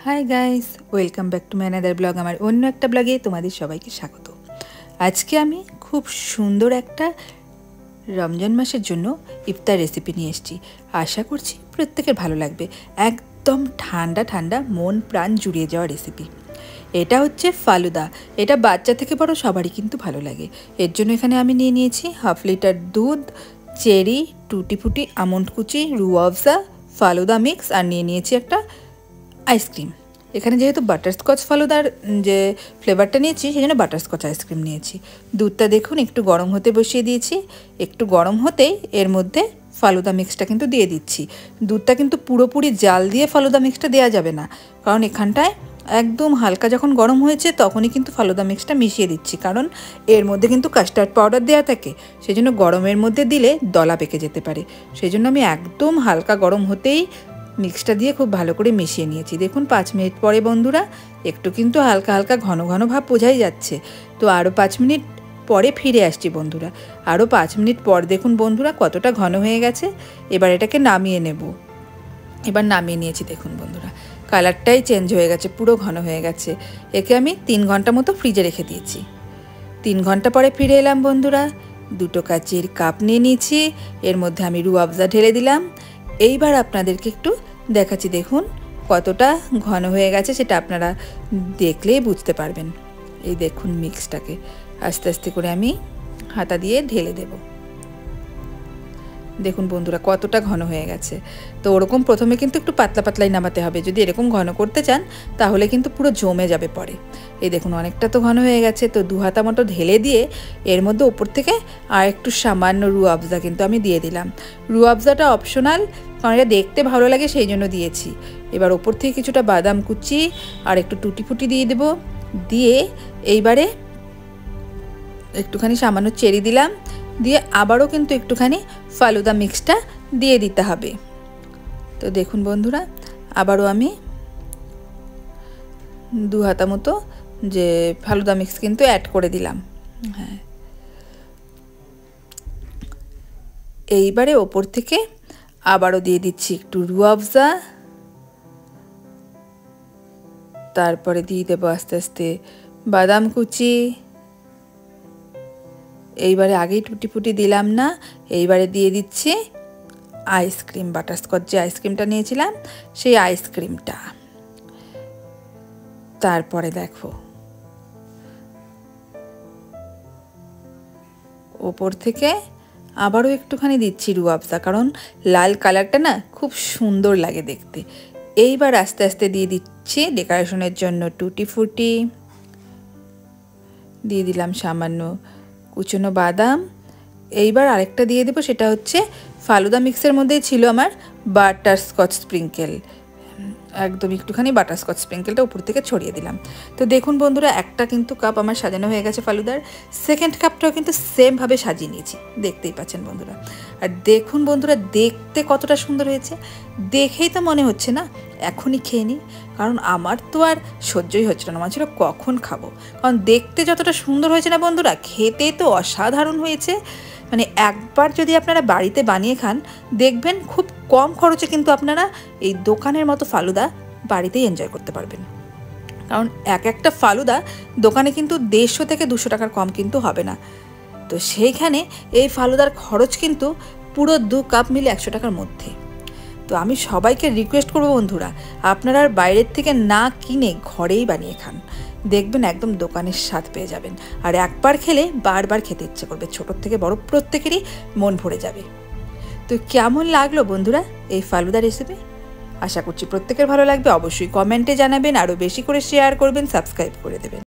Hi guys, welcome back to my another blog. আমার অন্য একটা ব্লগে তোমাদের সবাইকে স্বাগত। আজকে আমি খুব সুন্দর একটা রমজান মাসের জন্য ইফতার রেসিপি নিয়ে এসেছি। আশা করছি প্রত্যেকের ভালো লাগবে। একদম ঠান্ডা ঠান্ডা মন প্রাণ জুড়িয়ে যাওয়া রেসিপি। এটা হচ্ছে ফালুদা। এটা বাচ্চা থেকে বড় সবারই কিন্তু ভালো লাগে। এর জন্য এখানে আমি নিয়ে নিয়েছি 1/2 লিটার দুধ, চেরি, টুটি ফুটি, আমন্ড কুচি, রুয়াবজা, ফালুদা মিক্স আর নিয়ে নিয়েছি একটা আইসক্রিম। এখানে যেহেতু বাটারস্কচ ফালুদার যে ফ্লেভারটা নিয়েছি সেই জন্য বাটারস্কচ আইসক্রিম নিয়েছি। দুধটা দেখুন একটু গরম হতে বসিয়ে দিয়েছি। একটু গরম হতেই এর মধ্যে ফালুদা মিক্সটা কিন্তু দিয়ে দিচ্ছি। দুধটা কিন্তু পুরোপুরি জাল দিয়ে ফালুদা মিক্সটা দেওয়া যাবে না, কারণ এখানটায় একদম হালকা যখন গরম হয়েছে তখনই কিন্তু ফালুদা মিক্সটা মিশিয়ে দিচ্ছি, কারণ এর মধ্যে কিন্তু কাস্টার্ড পাউডার দেওয়া থাকে। সেই জন্য গরমের মধ্যে দিলে দলা পেকে যেতে পারে। সেই জন্য আমি একদম হালকা গরম হতেই মিক্সটা দিয়ে খুব ভালো করে মিশিয়ে নিয়েছি। দেখুন 5 মিনিট পরে বন্ধুরা একটু কিন্তু হালকা হালকা ঘন ঘন ভাব বোঝাই যাচ্ছে। তো আরও 5 মিনিট পরে ফিরে আসছি বন্ধুরা। আরও 5 মিনিট পর দেখুন বন্ধুরা কতটা ঘন হয়ে গেছে। এবার এটাকে নামিয়ে নেব। এবার নামিয়ে নিয়েছি, দেখুন বন্ধুরা কালারটাই চেঞ্জ হয়ে গেছে, পুরো ঘন হয়ে গেছে। একে আমি 3 ঘন্টা মতো ফ্রিজে রেখে দিয়েছি। 3 ঘন্টা পরে ফিরে এলাম বন্ধুরা। 2 কাচের কাপ নিয়ে নিয়েছি, এর মধ্যে আমি রুয়াবজা ঢেলে দিলাম। এইবার আপনাদেরকে একটু দেখাচ্ছি, দেখুন কতটা ঘন হয়ে গেছে, সেটা আপনারা দেখলেই বুঝতে পারবেন। এই দেখুন মিক্সটাকে আস্তে আস্তে করে আমি হাতা দিয়ে ঢেলে দেব। দেখুন বন্ধুরা কতটা ঘন হয়ে গেছে। তো ওরকম প্রথমে কিন্তু একটু পাতলা পাতলাই নামাতে হবে। যদি এরকম ঘন করতে চান তাহলে কিন্তু পুরো জমে যাবে পরে। এই দেখুন অনেকটা তো ঘন হয়ে গেছে। তো 2 হাতা মতো ঢেলে দিয়ে এর মধ্যে ওপর থেকে আর একটু সামান্য রুয়াবজা কিন্তু আমি দিয়ে দিলাম। রুয়াবজাটা অপশনাল, কারণ এটা দেখতে ভালো লাগে সেই জন্য দিয়েছি। এবার ওপর থেকে কিছুটা বাদাম কুচি আর একটু টুটি ফুটি দিয়ে দেব। দিয়ে এইবারে একটুখানি সামান্য চেরি দিলাম, দিয়ে আবারও কিন্তু একটুখানি ফালুদা মিক্সটা দিয়ে দিতে হবে। তো দেখুন বন্ধুরা আবারও আমি 2 হাতা মতো যে ফালুদা মিক্স কিন্তু অ্যাড করে দিলাম। হ্যাঁ, এইবারে ওপর থেকে আবারও দিয়ে দিচ্ছি একটু রুয়াবজা, তারপরে দিয়ে দেবো আস্তে আস্তে বাদাম কুচি। এইবারে আগেই টুটি ফুটি দিলাম না, এইবারে দিয়ে দিচ্ছি আইসক্রিম, বাটারস্কচ যে আইসক্রিমটা নিয়েছিলাম সেই আইসক্রিমটা। তারপরে দেখো ওপর থেকে আবারও একটুখানি দিচ্ছি রুয়াবজা, কারণ লাল কালারটা না খুব সুন্দর লাগে দেখতে। এইবার আস্তে আস্তে দিয়ে দিচ্ছি ডেকোরেশনের জন্য টুটি ফুটি, দিয়ে দিলাম সামান্য কুচনো বাদাম। এইবার আরেকটা দিয়ে দেবো, সেটা হচ্ছে ফালুদা মিক্সের মধ্যেই ছিল আমার বাটারস্কচ স্প্রিঙ্কেল। একদম একটুখানি বাটারস্কচ স্প্রিঙ্কেলটা উপর থেকে ছড়িয়ে দিলাম। তো দেখুন বন্ধুরা একটা কিন্তু কাপ আমার সাজানো হয়ে গেছে ফালুদার। সেকেন্ড কাপটাও কিন্তু সেমভাবে সাজিয়ে নিয়েছি, দেখতেই পাচ্ছেন বন্ধুরা। আর দেখুন বন্ধুরা দেখতে কতটা সুন্দর হয়েছে। দেখেই তো মনে হচ্ছে না এখনই খেয়ে নিই, কারণ আমার তো আর সহ্যই হচ্ছে না। মনে ছিল কখন খাবো, কারণ দেখতে যতটা সুন্দর হয়েছে না বন্ধুরা, খেতে তো অসাধারণ হয়েছে। মানে একবার যদি আপনারা বাড়িতে বানিয়ে খান দেখবেন খুব কম খরচে কিন্তু আপনারা এই দোকানের মতো ফালুদা বাড়িতেই এনজয় করতে পারবেন। কারণ একটা ফালুদা দোকানে কিন্তু 150 থেকে 200 টাকার কম কিন্তু হবে না। তো সেইখানে এই ফালুদার খরচ কিন্তু পুরো 2 কাপ মিলে 100 টাকার মধ্যে। তো আমি সবাইকে রিকোয়েস্ট করবো বন্ধুরা, আপনারা আর বাইরের থেকে না কিনে ঘরেই বানিয়ে খান, দেখবেন একদম দোকানের স্বাদ পেয়ে যাবেন। আর একবার খেলে বারবার খেতে ইচ্ছে করবে, ছোটোর থেকে বড় প্রত্যেকেরই মন ভরে যাবে। তো কেমন লাগলো বন্ধুরা এই ফালুদা রেসিপি? আশা করছি প্রত্যেকের ভালো লাগবে। অবশ্যই কমেন্টে জানাবেন, আরও বেশি করে শেয়ার করবেন, সাবস্ক্রাইব করে দেবেন।